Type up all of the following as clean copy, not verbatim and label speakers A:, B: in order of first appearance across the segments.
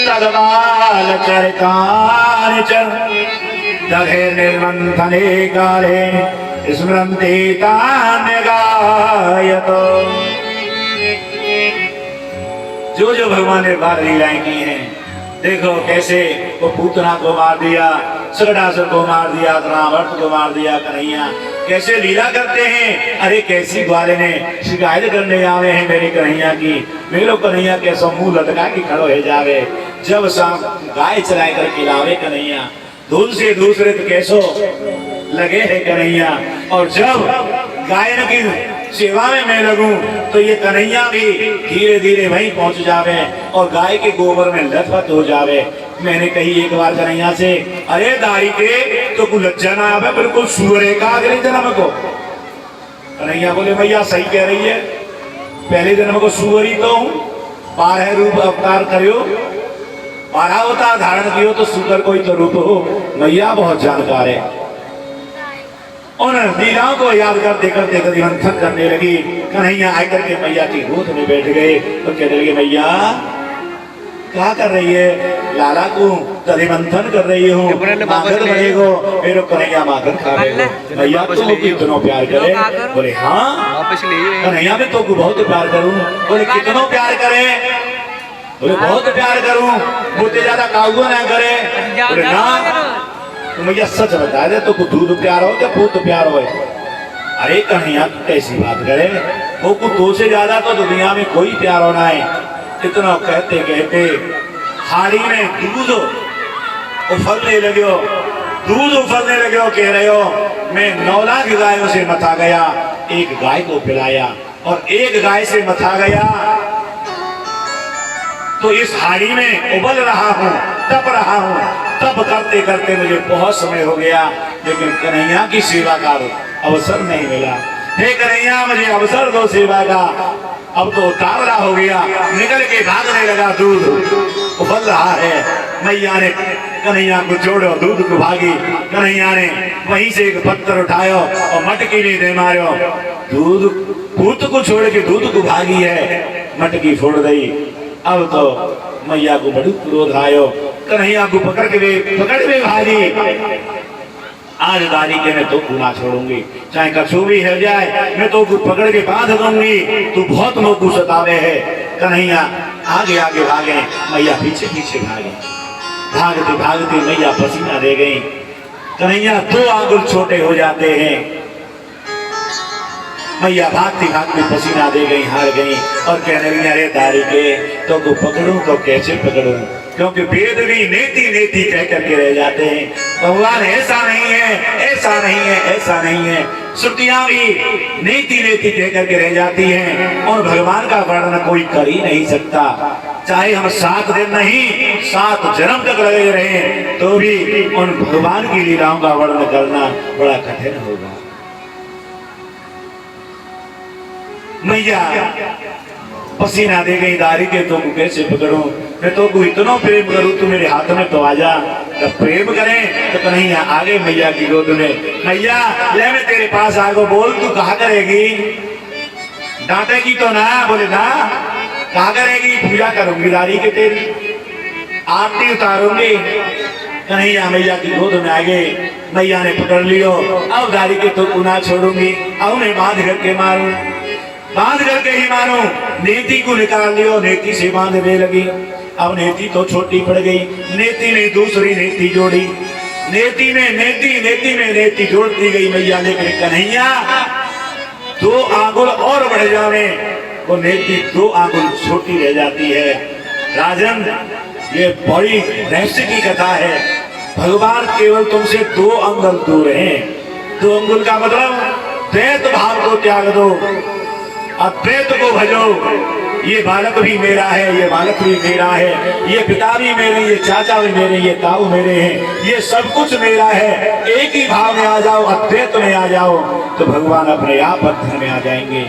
A: तदबाल चरितानि दधे निर्मंथने काले स्मरन्ति तान्य गायतो। जो जो भगवान ने बाल लीलाएं की हैं, देखो कैसे वो पूतना को मार दिया, सगडासुर को मार दिया, रावण को मार दिया, कन्हैया कैसे लीला करते हैं। अरे कैसी ग्वाले ने शिकायत करने आवे हैं मेरी कन्हैया की, मेरे कन्हैया कैसो मुंह लटका के खड़ो है जावे। जब शाम गाय चराए करके लावे कन्हैया, दूध से दूसरे तो कैसो लगे है कन्हैया। और जब गायन की सेवा में मैं लगूं तो ये कन्हैया भी धीरे धीरे वहीं पहुंच जावे और गाय के गोबर में लथपथ हो जावे। मैंने कही एक बार कन्हैया से, अरे दारी के तो कुछ लज्जा ना आवे, बिल्कुल सूअरे का अगले जन्म को। कन्हैया बोले भैया सही कह रही है, पहले जन्म को सूअरी तो हूं, 12 रूप अवतार करियो, 12 अवतार धारण कियो तो सुकर कोई तो रूप हो। मैया बहुत जानकार है। उन लीलाओं को याद करते करते कभी मंथन करने लगी। कन्हैया आकर के मैया की गोद में बैठ गए तो कहने लगे, मैया क्या कर रही है? लाला को तभी मंथन कर रही हूँ, माखन बनेगो मेरे कन्हैया माखन खा रहे हो। मैया तुम कितना प्यार करे? बोले हाँ कन्हैया में तो बहुत प्यार करूँ। बोले कितना प्यार करे? बोले बहुत प्यार करूँ, मुझे ज्यादा काबू ना करे। बोले ना तो मैया सच बता दे, तो दूध प्यार हो क्या पूत प्यार हो? अरे कन्हैया कैसी बात करे, वो को तो से ज्यादा तो दुनिया में कोई प्यार होना है। इतना कहते कहते हाड़ी में दूध उफलने लगे, दूध उफलने लगे। कह रहे हो मैं 9 लाख गायों से मथा गया, एक गाय को पिलाया और एक गाय से मथा गया तो इस हाड़ी में उबल रहा हूँ, तप रहा हूँ। तप करते करते मुझे बहुत समय हो गया, लेकिन कन्हैया की सेवा का अवसर नहीं मिला। हे कन्हैया मुझे अवसर दो सेवा का। अब तो उतावला हो गया, निकल के भागने लगा, दूध उबल रहा है। मैया ने कन्हैया को जोड़ो, दूध को भागी। कन्हैया ने वहीं से एक पत्थर उठायो और मटकी में दे मारो। दूध पूत को छोड़ के दूध को भागी है, मटकी फोड़ गई। अब तो मैया को बड़ी क्रोध आयो, कन्हैया को पकड़ के भागी। आज दारी के मैं तो ना छोड़ूंगी, चाहे कछु भी हो जाए, मैं तो पकड़ के बांध दूंगी। तू बहुत लोग सतावे है। कन्हैया आगे आगे भागे, मैया पीछे पीछे भागे। भागते भागते मैया पसीना दे गई। कन्हैया 2 आंगुल छोटे हो जाते हैं। मैया भागती भागती पसीना दे गई, हार गई और कहने लगी, अरे दारी के तो को पकड़ूं तो कैसे पकड़ूं? क्योंकि वेद भी नेति नेति कह करके रह जाते हैं। भगवान ऐसा नहीं है, ऐसा नहीं है, ऐसा नहीं है। श्रुतियां भी नेति नेति कह करके रह जाती हैं और भगवान का वर्णन कोई कर ही नहीं सकता। चाहे हम 7 दिन नहीं 7 जन्म तक लगे रहे तो भी उन भगवान की लीलाओं का वर्णन करना बड़ा कठिन होगा। मैया पसीना दे गई, दारी के तो कैसे पकड़ूं? मैं तो को इतना प्रेम करूं, तू मेरे हाथ में तो आजा। जब प्रेम करें तो कन्हैया आगे मैया की गोद में, मैया ले मैं तेरे पास आगो, बोल तू कहा करेगी? डांटेगी तो ना? बोले ना, कहा करेगी? पूजा करूंगी दारी के तेरी, आरती उतारूंगी। कन्हैया मैया की गोद में आ गए। मैया ने पकड़ लियो, अब दारी के तो ना छोड़ूंगी, अब मैं बांध करके मारूं, बांध करके ही मानो। नेति को निकाल लियो, नेति से बांधने लगी। अब नेति तो छोटी पड़ गई, नेति ने दूसरी नेति जोड़ी, नेति में नेति जोड़ती गई मैया। लेकिन कन्हैया 2 आंगुल और बढ़ जावे, वो नेति 2 आंगुल छोटी रह जाती है। राजन ये बड़ी रहस्य की कथा है। भगवान केवल तुमसे 2 अंगुल दूर हैं। 2 अंगुल का मतलब द्वैत भाव को त्याग दो, अद्वैत को भजो। ये बालक भी मेरा है, ये बालक भी मेरा है, ये पिता भी मेरे, ये चाचा भी मेरे, ये ताऊ मेरे हैं, ये सब कुछ मेरा है। एक ही भाव में आ जाओ, अद्वैत में आ जाओ तो भगवान अपने आप बंधन में आ जाएंगे।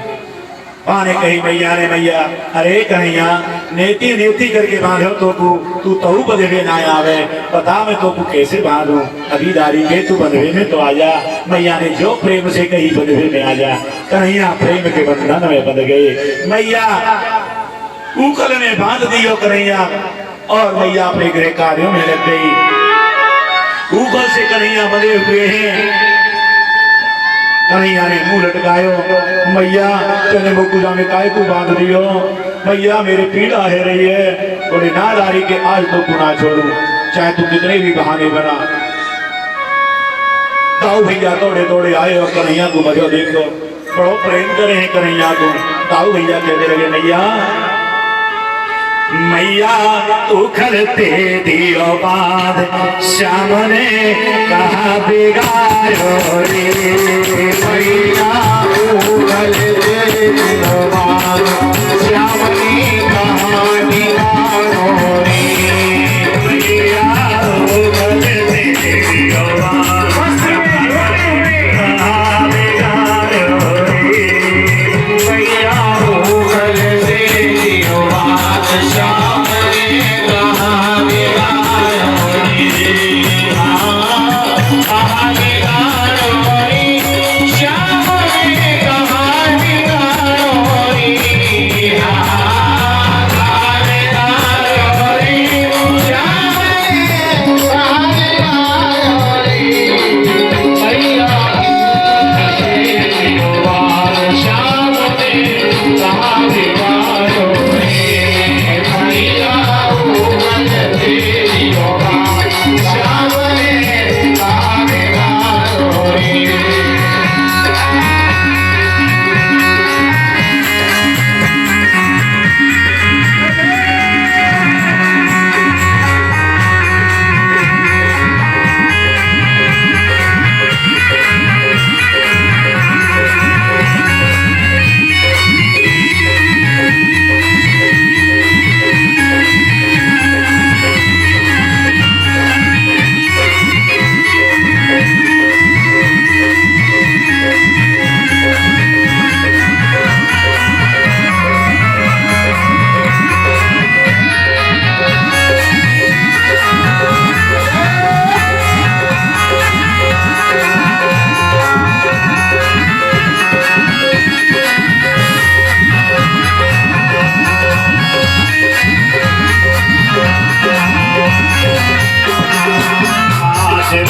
A: पाने कही मैया ने, मैया अरे कन्हैया नेति नेति करके बांधो तो तू तू बंधवे ना आवे, बता मैं तो कैसे बांधू? अभी दारी के तू बंधवे में तो आ जा। मैया ने जो प्रेम से कही बंधवे में आ जा। कन्हैया प्रेम के बंधन में बंध गए। मैया उखल में बांध दियो कन्हैया और मैया अपने गृह कार्यों में लग गई। उखल से कन्हैया बंधे हुए हैं। कन्हैया ने मुंह लटकायो, मैया तेने मुकुजा में काय को बांध दियो, मैया मेरी पीड़ा है रही है, बोले ना दारी के आज तो तू ना छोड़ू, चाहे तू कितने भी बहाने बना। ताऊ भैया दौड़े दौड़े आए और कन्हैया को मजो देखो, बड़ो प्रेम करे हैं कन्हैया को। ताऊ भैया कहने लगे मैया मैया उखलते दियो बांध श्याम ने कहा बिगाड़ो रे, मैया उखलते दियो बांध श्याम ने कहा बिगाड़ो रे, मैया उखलते दियो बांध कहा बिगाड़ो रे, मैया उखलते दियो बांध श्याम ने कहा बिगाड़ो रे, कहा बिगाड़ो रे, श्याम ने कहा बिगाड़ो रे, कहा बिगाड़ो रे, श्याम ने कहा बिगाड़ो रे, मैया श्याम ने कहा बिगाड़ो रे, मैया श्याम ने कहा बिगाड़ो रे।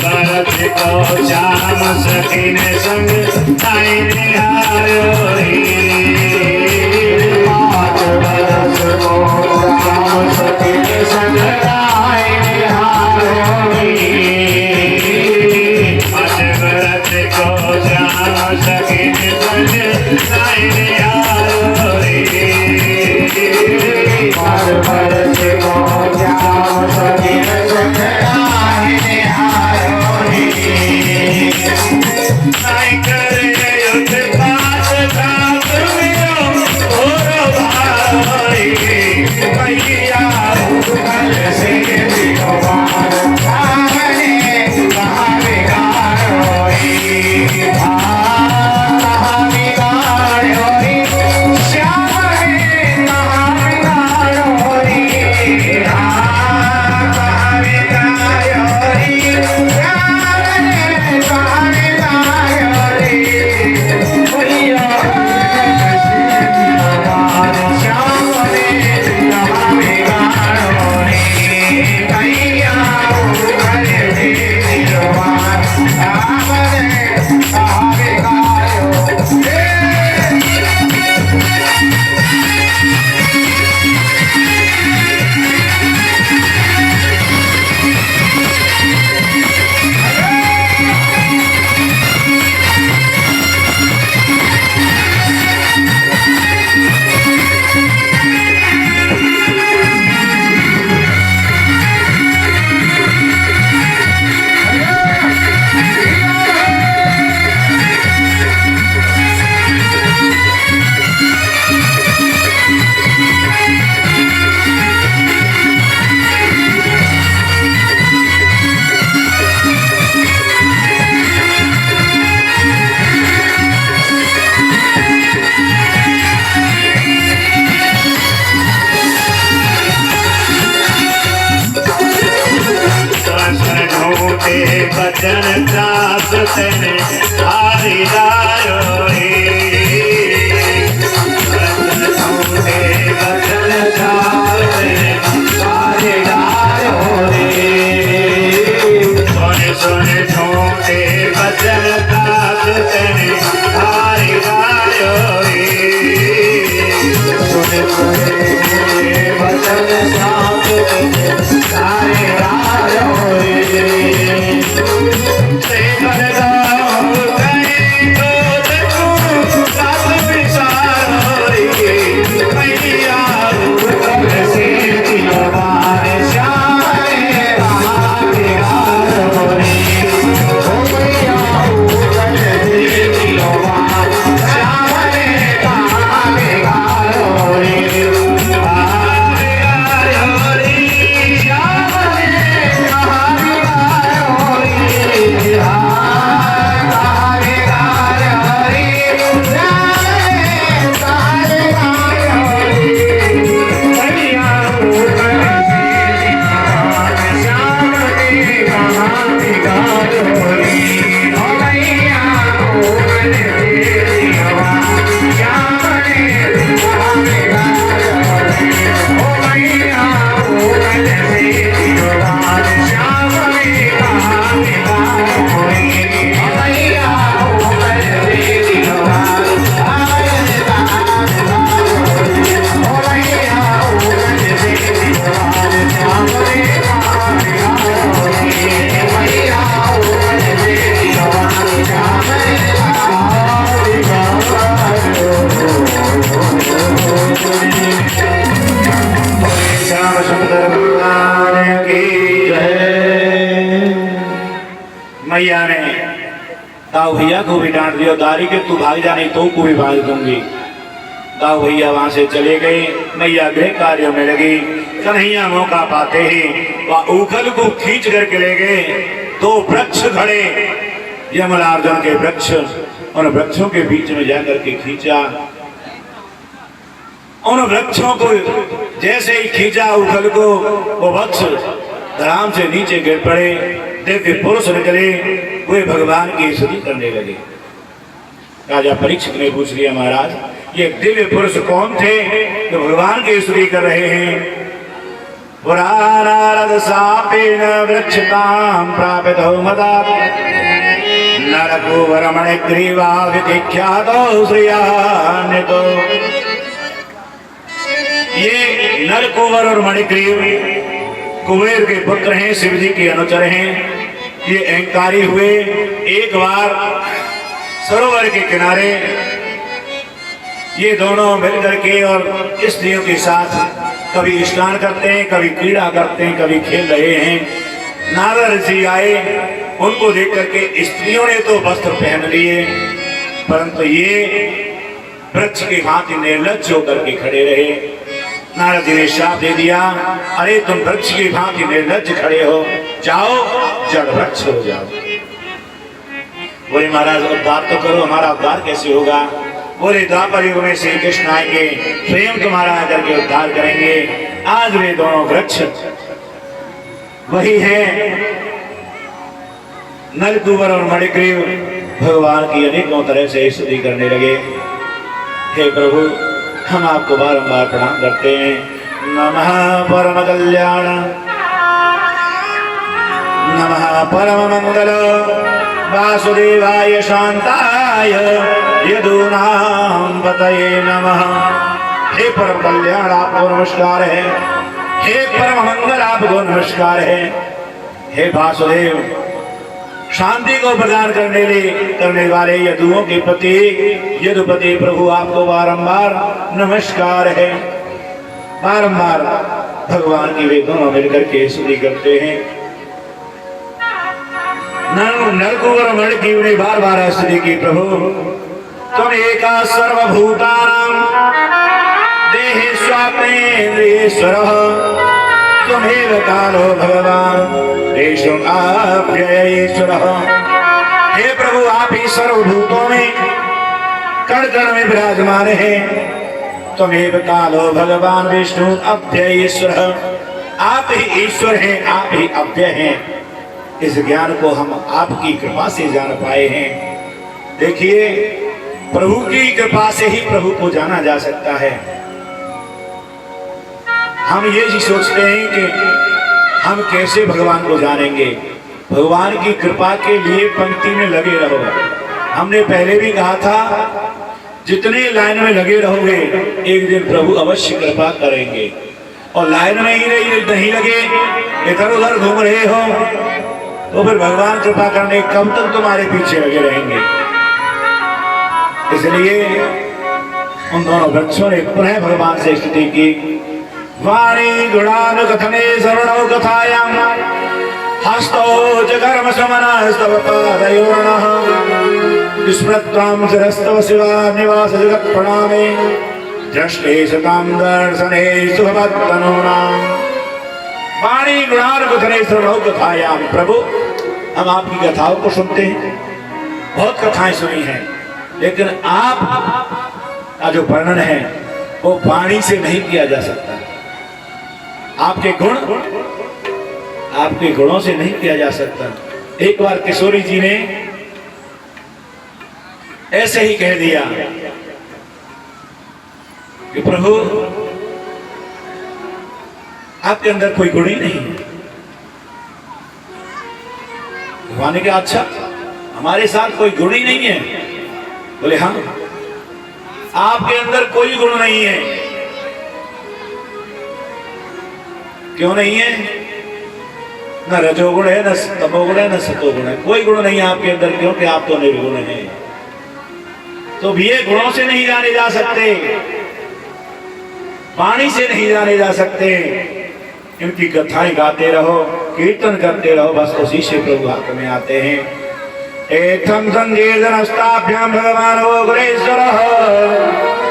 A: भरत को श्याम सखी ने संग ताई निहारो रे, आज भरत को श्याम सखी ने संग ताई निहारो रे, आज भरत को श्याम सखी ने संग ताई निहारो रे, आज भरत को श्याम सखी ने संग ताई निहारो रे, नाई करे युद्ध पास धाम मेरो और भाई, मैया उखल से दियो बांध श्याम ने कहा बिगाड़ो रे, कहा बिगाड़ो रे, श्याम ने कहा बिगाड़ो रे, कहा बिगाड़ो रे, श्याम ने कहा बिगाड़ो रे, मैया श्याम ने कहा बिगाड़ो रे, मैया उखल से दियो बांध श्याम ने कहा बिगाड़ो रे। बचन दास तेने हारी दायो रे, बचन झूठे बचन मैया ने दाऊ भैया को भी डांट दिया, दारी के तू भाग जा नहीं तो को भी भाग दूंगी। दाऊ भैया वहां से चले गए। मैया गृह कार्यों में लगी। कन्हैया मौका पाते ही वह ऊखल को खींच करके ले गए। दो वृक्ष खड़े, यमलार्जुन के वृक्ष, उन वृक्षों के बीच में जाकर के खींचा। उन वृक्षों को जैसे ही खींचा उखल को, वो वृक्ष धड़ाम से नीचे गिर पड़े। दिव्य पुरुष निकले, वे भगवान की स्तुति करने लगे। राजा परीक्षित ने पूछ लिया, महाराज ये दिव्य पुरुष कौन थे जो भगवान की स्तुति कर रहे हैं? पुरानारद सापेन वृक्षतां प्रापितो मदा नरकुवर मणिग्रीवा विख्यातो श्रियान्वितो। ये नरकुवर और मणिग्रीव कुबेर के पुत्र हैं, शिव जी के अनुचर हैं। ये अहंकारी हुए। एक बार सरोवर के किनारे ये दोनों मिलकर के और स्त्रियों के साथ कभी स्नान करते हैं, कभी क्रीड़ा करते हैं, कभी खेल रहे हैं। नारद ऋषि आए, उनको देख करके स्त्रियों ने तो वस्त्र पहन लिए, परंतु ये वृक्ष के भांति निर्लज्ज होकर के खड़े रहे। नारद जी ने शाप दे दिया, अरे तुम वृक्ष की भांति निर्लज्ज खड़े हो, जाओ जड़ वृक्ष हो जाओ। बोले महाराज उद्धार तो करो, हमारा उद्धार कैसे होगा? बोले द्वापर युग में श्री कृष्ण आएंगे, स्वयं तुम्हारा आकर के उद्धार करेंगे। आज वे दोनों वृक्ष वही हैं, नलकुबर और मणिग्रीव। भगवान की अनेकों तरह से स्तुति करने लगे। हे प्रभु, हम आपको बारंबार प्रणाम करते हैं। नमः परम कल्याण, नमः परम मंगल, वासुदेवाय शांताय यदूनां पतये नमः। हे परम कल्याण आपको नमस्कार है। हे परम मंगल आपको नमस्कार है। हे वासुदेव, शांति को प्रदान करने वाले यदुओं के पति यदुपति प्रभु आपको बारंबार नमस्कार है। बारंबार भगवान की वे दोनों मिलकर के स्तुति करते हैं। नरकुवर मणिग्रीव ने बार बार स्तुति की, प्रभु तुम एका सर्वभूतानां देहेष्वाप्नेन्द्रियेश्वरः त्वमेव कालो भगवान देशोऽप्ययेश्वरः। हे प्रभु, आप ही सर्वभूतों में कण कण में विराजमान हैं। त्वमेव कालो भगवान विष्णु अव्ययेश्वरः। आप ही ईश्वर हैं, आप ही अव्यय हैं। इस ज्ञान को हम आपकी कृपा से जान पाए हैं। देखिए, प्रभु की कृपा से ही प्रभु को जाना जा सकता है। हम ये जी सोचते हैं कि हम कैसे भगवान को जानेंगे। भगवान की कृपा के लिए पंक्ति में लगे रहो। हमने पहले भी कहा था, जितने लाइन में लगे रहोगे एक दिन प्रभु अवश्य कृपा करेंगे। और लाइन में ही नहीं लगे, इधर उधर घूम रहे हो, तो फिर भगवान कृपा करने कब तक तुम्हारे पीछे लगे रहेंगे। इसलिए उन दोनों वृक्षों ने पुनः भगवान से स्तुति की। वाणी गुणानुकथने सर्वणौ कथायां हस्तौ च कर्म समनस्तव पादयोर्नः स्मृत्वां शिरस्तव शिवा निवास जगत् प्रणामे दृष्टे सतां दर्शने सुभवत्तनूनाम्। वाणी गुणानुकथने सर्वणौ कथायां, प्रभु हम आपकी कथाओं को सुनते हैं, बहुत कथाएं सुनी हैं, लेकिन आप का जो वर्णन है वो वाणी से नहीं किया जा सकता। आपके गुणों से नहीं किया जा सकता। एक बार किशोरी जी ने ऐसे ही कह दिया कि प्रभु आपके अंदर कोई गुण ही नहीं है। भगवान ने कहा, अच्छा हमारे साथ कोई गुण ही नहीं है? बोले हाँ, आपके अंदर कोई गुण नहीं है। क्यों नहीं है? न रजोगुण है, न तमोगुण है, न सतोगुण है। कोई गुण नहीं है आपके अंदर, क्योंकि आप तो निर्गुण हैं। तो भी ये गुणों से नहीं जाने जा सकते, वाणी से नहीं जाने जा सकते। इनकी कथाएं गाते रहो, कीर्तन करते रहो, बस उसी से प्रभु हाथ में आते हैं। एथम संजीर्दनस्ताभ्याम भगवान उग्रेश्वरः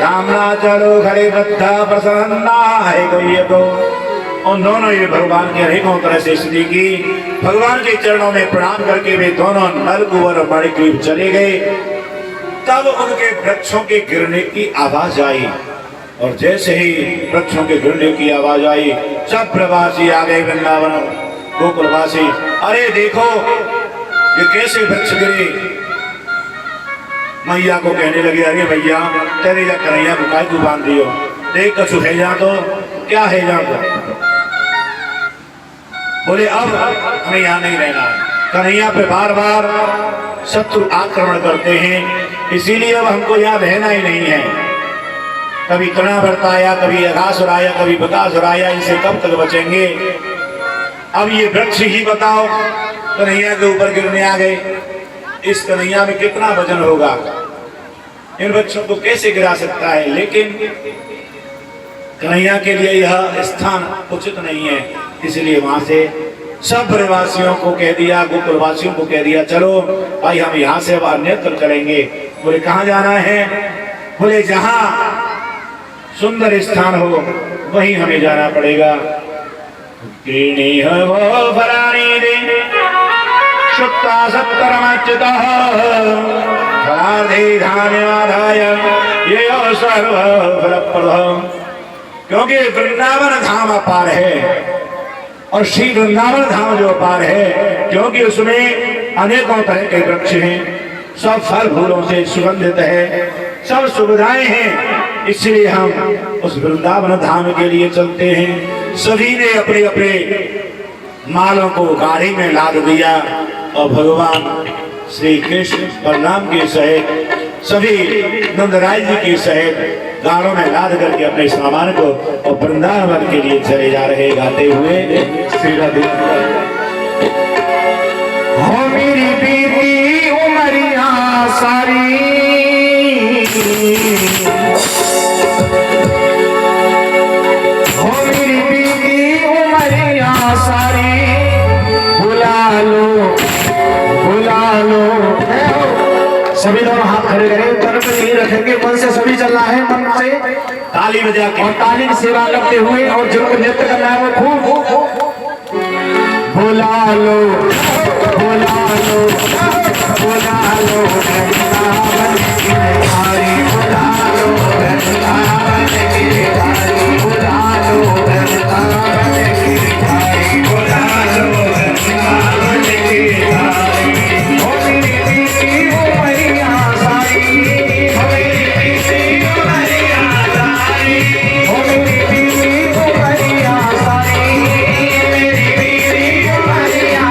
A: नामना चलो खड़े बद्धा प्रसन्ना है को। उन दोनों ये भगवान की अनेकों तरह से स्तुति की। भगवान के चरणों में प्रणाम करके वे दोनों नलकुंवर और मणिग्रीव चले गए। तब उनके वृक्षों के गिरने की आवाज आई और जैसे ही वृक्षों के गिरने की आवाज आई सब प्रवासी आ गए वृंदावन गोकुलवासी। अरे देखो ये कैसे वृक्ष गिरे। मैया को कहने लगे अरे भैया तेरे या कन्हैया को काय को बांध दियो, देख कछु है जा तो क्या है जा तो। बोले अब हमें यहाँ नहीं रहना है, कन्हैया पे बार बार शत्रु आक्रमण करते हैं, इसीलिए अब हमको यहाँ रहना ही नहीं है। कभी तृणावर्त आया, कभी अघासुर आया, कभी बकासुर आया, इनसे कब तक बचेंगे। अब ये वृक्ष ही बताओ कन्हैया के ऊपर गिरने आ गए, इस कन्हैया में कितना वजन होगा, इन वृक्षों को कैसे गिरा सकता है। लेकिन कन्हैया के लिए यह स्थान उचित नहीं है, इसलिए वहां से सब प्रवासियों को कह दिया, गोकुलवासियों को कह दिया चलो भाई हम यहाँ से अब अन्यत्र चलेंगे। बोले कहाँ जाना है। बोले जहाँ सुंदर स्थान हो वहीं हमें जाना पड़ेगा। क्योंकि वृंदावन धाम अपार है और श्री वृंदावन धाम जो अपार है, क्योंकि उसमें अनेकों तरह के वृक्ष हैं, सब फल फूलों से सुगंधित है, सब सुविधाएं हैं, इसलिए हम उस वृंदावन धाम के लिए चलते हैं। सभी ने अपने अपने मालों को गाड़ी में लाद दिया और भगवान श्री कृष्ण बलराम के सहित सभी नंदराय जी के सहित गाड़ों में लाद करके अपने सामान को और वृंदावन के लिए चले जा रहे गाते हुए। श्री राधे हो मेरी बीती उमरिया सारी, हो मेरी बीती उमरिया सारी, बुला लो बुला लो। सभी लोग हाथ खड़े करें, तन पे नहीं रखेंगे, मन से सभी चलना है, मन से ताली बजा के और ताली की सेवा करते हुए और जिनको नृत्य करना है वो खूब बुला लो बुला लो बुला लो वृंदावन की धारी, बुला लो वृंदावन की धारी, बुला लो वृंदावन की धारी, बुला लो वृंदावन की धारी। हो मेरी बीती उमरिया सारी, हो मेरी बीती उमरिया सारी, हो मेरी बीती उमरिया सारी, मेरी बीती उमरिया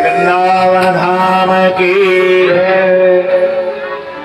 A: वृंदावन धाम राम की जय।